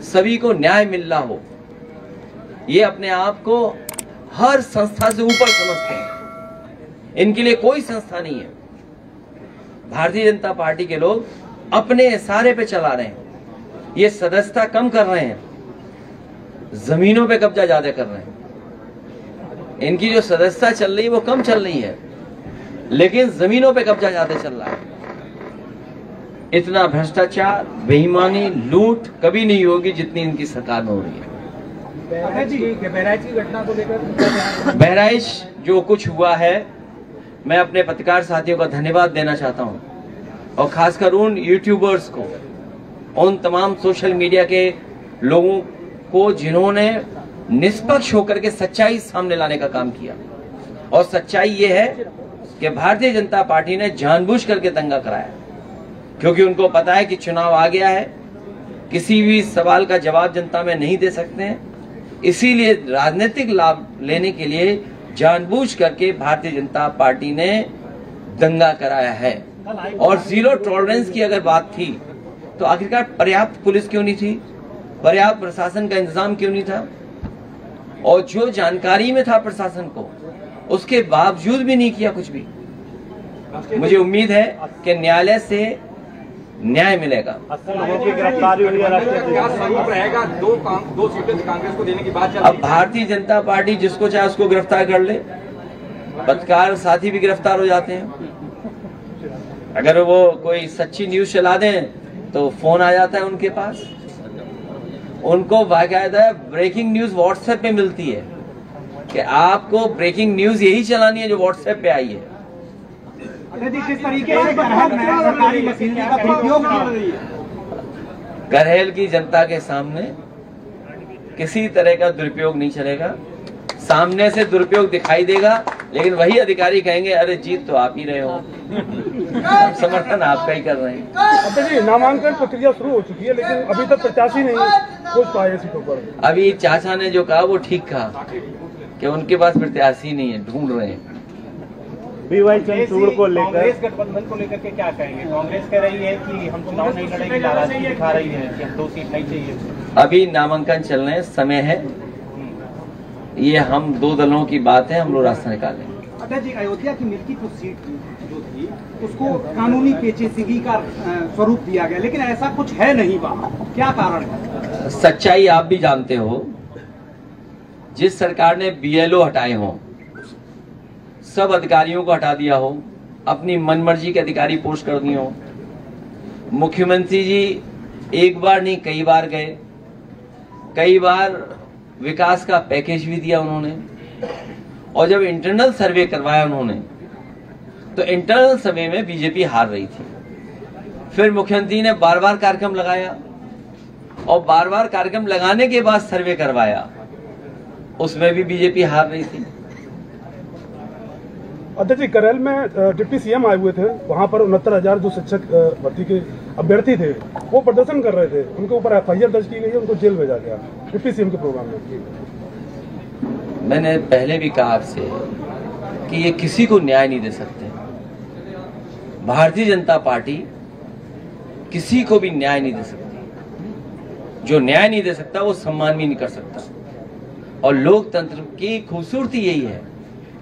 सभी को न्याय मिल रहा हो, ये अपने आप को हर संस्था से ऊपर समझते हैं। इनके लिए कोई संस्था नहीं है। भारतीय जनता पार्टी के लोग अपने इशारे पे चला रहे हैं। ये सदस्यता कम कर रहे हैं, जमीनों पे कब्जा ज्यादा कर रहे हैं। इनकी जो सदस्यता चल रही है वो कम चल रही है, लेकिन जमीनों पे कब्जा ज्यादा चल रहा है। इतना भ्रष्टाचार, बेईमानी, लूट कभी नहीं होगी जितनी इनकी सरकार में हो रही है। बहराइच की घटना को लेकर बहराइच जो कुछ हुआ है, मैं अपने पत्रकार साथियों का धन्यवाद देना चाहता हूं, और खासकर उन यूट्यूबर्स को, उन तमाम सोशल मीडिया के लोगों को जिन्होंने निष्पक्ष होकर के सच्चाई सामने लाने का काम किया। और सच्चाई ये है कि भारतीय जनता पार्टी ने जानबूझ करके दंगा कराया, क्योंकि उनको पता है कि चुनाव आ गया है, किसी भी सवाल का जवाब जनता में नहीं दे सकते हैं। इसीलिए राजनीतिक लाभ लेने के लिए जानबूझ करके भारतीय जनता पार्टी ने दंगा कराया है। और जीरो टॉलरेंस की अगर बात थी तो आखिरकार पर्याप्त पुलिस क्यों नहीं थी, पर्याप्त प्रशासन का इंतजाम क्यों नहीं था? और जो जानकारी में था प्रशासन को, उसके बावजूद भी नहीं किया कुछ भी। मुझे उम्मीद है कि न्यायालय से न्याय मिलेगा। 80 लोगों की गिरफ्तारी हुई है। क्या स्वरूप रहेगा? दो सीटें कांग्रेस को देने की बात चल रही है। अब भारतीय जनता पार्टी जिसको चाहे उसको गिरफ्तार कर ले। पत्रकार साथी भी गिरफ्तार हो जाते हैं। अगर वो कोई सच्ची न्यूज चला दें तो फोन आ जाता है उनके पास। उनको बाकायदा ब्रेकिंग न्यूज व्हाट्सएप पे मिलती है कि आपको ब्रेकिंग न्यूज यही चलानी है जो व्हाट्सएप पे आई है। किस तरीके से सरकारी मशीनरी का दुरुपयोग हो रही है? करहेल की जनता के सामने किसी तरह का दुरुपयोग नहीं चलेगा। सामने से दुरुपयोग दिखाई देगा, लेकिन वही अधिकारी कहेंगे अरे जीत तो आप ही रहे हो, समर्थन आपका ही कर रहे हैं। अब जी नामांकन प्रक्रिया शुरू हो चुकी है, लेकिन अभी तक प्रत्याशी नहीं पहुंच पाए सीटों पर। अभी चाचा ने जो कहा वो ठीक कहा कि उनके पास प्रत्याशी नहीं है, ढूंढ रहे हैं। BY चंद्रचूड़ को लेकर, कांग्रेस गठबंधन को लेकर के क्या कहेंगे? कांग्रेस कह रही है कि हम चुनाव नहीं लड़ेंगे, नाराजगी दिखा रही है कि हम 2 सीट नहीं चाहिए। अभी नामांकन चलने समय है, ये हम 2 दलों की बात है, हम लोग रास्ता निकालेंगे। अध्यक्ष जी, अयोध्या की मिल्कीपुर सीट जो थी उसको कानूनी पेचीदगी का स्वरूप दिया गया, लेकिन ऐसा कुछ है नहीं वहाँ, क्या कारण है? सच्चाई आप भी जानते हो। जिस सरकार ने BLO हटाए हों, सब अधिकारियों को हटा दिया हो, अपनी मनमर्जी के अधिकारी पोस्ट कर दिए हो, मुख्यमंत्री जी एक बार नहीं कई बार गए, कई बार विकास का पैकेज भी दिया उन्होंने, और जब इंटरनल सर्वे करवाया उन्होंने तो इंटरनल सर्वे में बीजेपी हार रही थी। फिर मुख्यमंत्री ने बार बार कार्यक्रम लगाया, और बार बार कार्यक्रम लगाने के बाद सर्वे करवाया, उसमें भी बीजेपी हार रही थी। अध्यक्ष जी, करैल में डिप्टी CM आए हुए थे, वहां पर 69,000 जो शिक्षक भर्ती के अभ्यर्थी थे वो प्रदर्शन कर रहे थे, उनके ऊपर FIR दर्ज की गई है, उनको जेल भेजा गया डिप्टी CM के प्रोग्राम में। मैंने पहले भी कहा आपसे कि ये किसी को न्याय नहीं दे सकते। भारतीय जनता पार्टी किसी को भी न्याय नहीं दे सकती। जो न्याय नहीं दे सकता वो सम्मान भी नहीं कर सकता। और लोकतंत्र की खूबसूरती यही है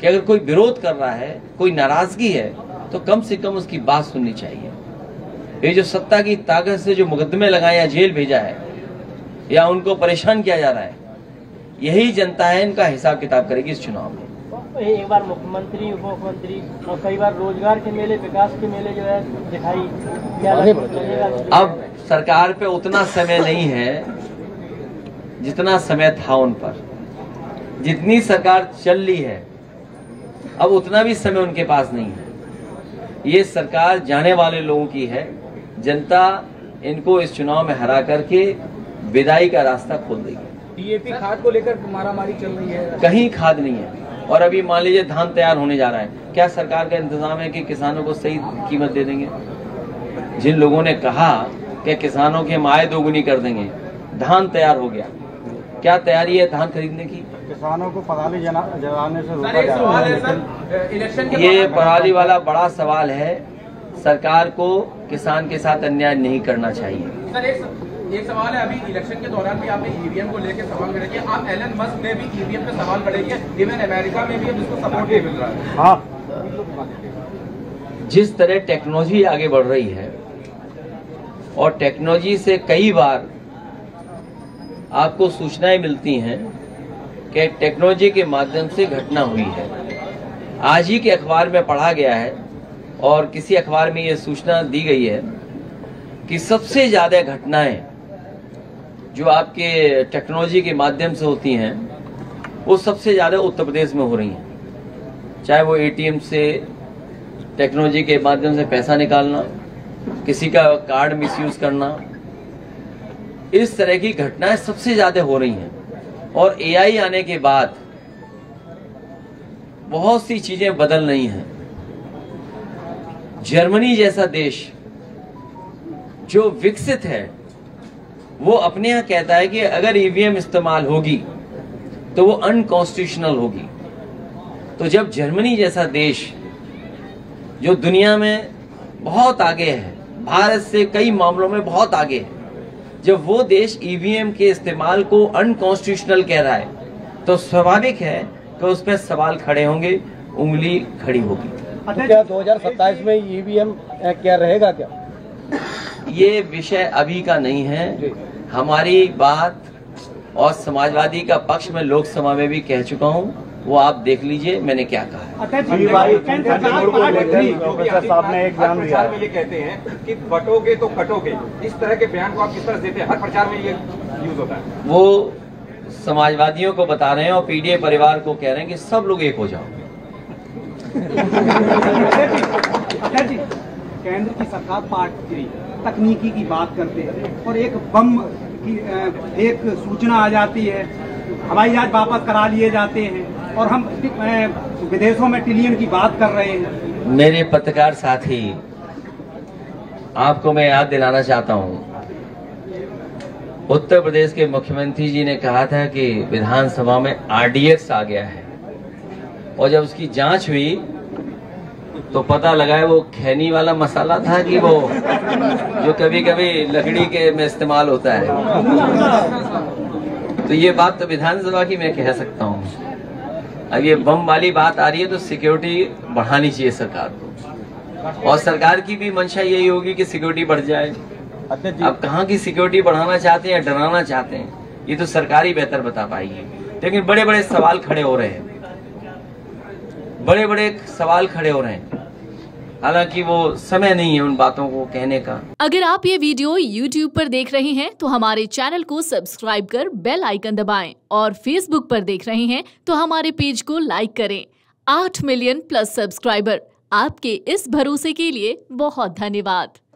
कि अगर कोई विरोध कर रहा है, कोई नाराजगी है, तो कम से कम उसकी बात सुननी चाहिए। ये जो सत्ता की ताकत से जो मुकदमे लगाए या जेल भेजा है या उनको परेशान किया जा रहा है, यही जनता है इनका हिसाब किताब करेगी इस चुनाव में। एक बार मुख्यमंत्री, उप मुख्यमंत्री और कई बार रोजगार के मेले, विकास के मेले जो है दिखाई, क्या लगेगा? अब सरकार पे उतना समय नहीं है जितना समय था उन पर। जितनी सरकार चल रही है अब उतना भी समय उनके पास नहीं है। ये सरकार जाने वाले लोगों की है। जनता इनको इस चुनाव में हरा करके विदाई का रास्ता खोल देगी। DAP खाद को लेकर मारामारी चल रही है, कहीं खाद नहीं है। और अभी मान लीजिए धान तैयार होने जा रहा है, क्या सरकार का इंतजाम है कि किसानों को सही कीमत दे देंगे? जिन लोगों ने कहा कि किसानों की हम आय दोगुनी कर देंगे, धान तैयार हो गया, क्या तैयारी है धान खरीदने की? किसानों को पराली जलाने से रोका जा रहा है। ये पराली वाला बड़ा सवाल है। सरकार को किसान के साथ अन्याय नहीं करना चाहिए। एक सवाल है, अभी इलेक्शन के दौरान भी आपने ईवीएम को लेकर सवाल खड़े किए, आप एलन मस्क ने भी ईवीएम पे सवाल खड़े किए, इवन अमेरिका में भी अब इसको सपोर्ट नहीं मिल रहा है। हाँ, जिस तरह टेक्नोलॉजी आगे बढ़ रही है और टेक्नोलॉजी से कई बार आपको सूचनाएं मिलती हैं कि टेक्नोलॉजी के माध्यम से घटना हुई है। आज ही के अखबार में पढ़ा गया है और किसी अखबार में ये सूचना दी गई है कि सबसे ज्यादा घटनाएं जो आपके टेक्नोलॉजी के माध्यम से होती हैं वो सबसे ज्यादा उत्तर प्रदेश में हो रही हैं। चाहे वो एटीएम से टेक्नोलॉजी के माध्यम से पैसा निकालना, किसी का कार्ड मिसयूज करना, इस तरह की घटनाएं सबसे ज्यादा हो रही हैं। और एआई आने के बाद बहुत सी चीजें बदल रही हैं। जर्मनी जैसा देश जो विकसित है वो अपने यहां कहता है कि अगर ईवीएम इस्तेमाल होगी तो वो अनकॉन्स्टिट्यूशनल होगी। तो जब जर्मनी जैसा देश जो दुनिया में बहुत आगे है, भारत से कई मामलों में बहुत आगे है, जब वो देश ईवीएम के इस्तेमाल को अनकॉन्स्टिट्यूशनल कह रहा है तो स्वाभाविक है कि उस पर सवाल खड़े होंगे, उंगली खड़ी होगी। तो क्या 2027 में ईवीएम क्या रहेगा क्या? ये विषय अभी का नहीं है। हमारी बात और समाजवादी का पक्ष में लोकसभा में भी कह चुका हूं, वो आप देख लीजिए मैंने क्या कहा। प्रोफेसर साहब ने एक बयान दिया है, ये कहते हैं कि बटोगे तो कटोगे, इस तरह के बयान को आप किस तरह देते हैं? हर प्रचार में ये यूज होता है। वो समाजवादियों को बता रहे हैं और पीडीए परिवार को कह रहे हैं कि सब लोग एक हो जाओ। केंद्र की सरकार पार्टी तकनीकी की बात करते हैं और एक बम की एक सूचना आ जाती है, हवाई जहाज वापस करा लिए जाते हैं और हम विदेशों में ट्रिलियन की बात कर रहे हैं। मेरे पत्रकार साथी, आपको मैं याद दिलाना चाहता हूं, उत्तर प्रदेश के मुख्यमंत्री जी ने कहा था कि विधानसभा में आरडीएक्स आ गया है और जब उसकी जांच हुई तो पता लगा है वो खैनी वाला मसाला था कि वो जो कभी कभी लकड़ी के में इस्तेमाल होता है। तो ये बात तो विधानसभा की मैं कह सकता हूँ। अब ये बम वाली बात आ रही है तो सिक्योरिटी बढ़ानी चाहिए सरकार को, और सरकार की भी मंशा यही होगी कि सिक्योरिटी बढ़ जाए। अब कहाँ की सिक्योरिटी बढ़ाना चाहते हैं या डराना चाहते हैं, ये तो सरकार ही बेहतर बता पाएगी। लेकिन बड़े बड़े सवाल खड़े हो रहे हैं, बड़े बड़े सवाल खड़े हो रहे हैं, हालांकि वो समय नहीं है उन बातों को कहने का। अगर आप ये वीडियो YouTube पर देख रहे हैं तो हमारे चैनल को सब्सक्राइब कर बेल आइकन दबाएं, और Facebook पर देख रहे हैं तो हमारे पेज को लाइक करें। 8 मिलियन प्लस सब्सक्राइबर, आपके इस भरोसे के लिए बहुत धन्यवाद।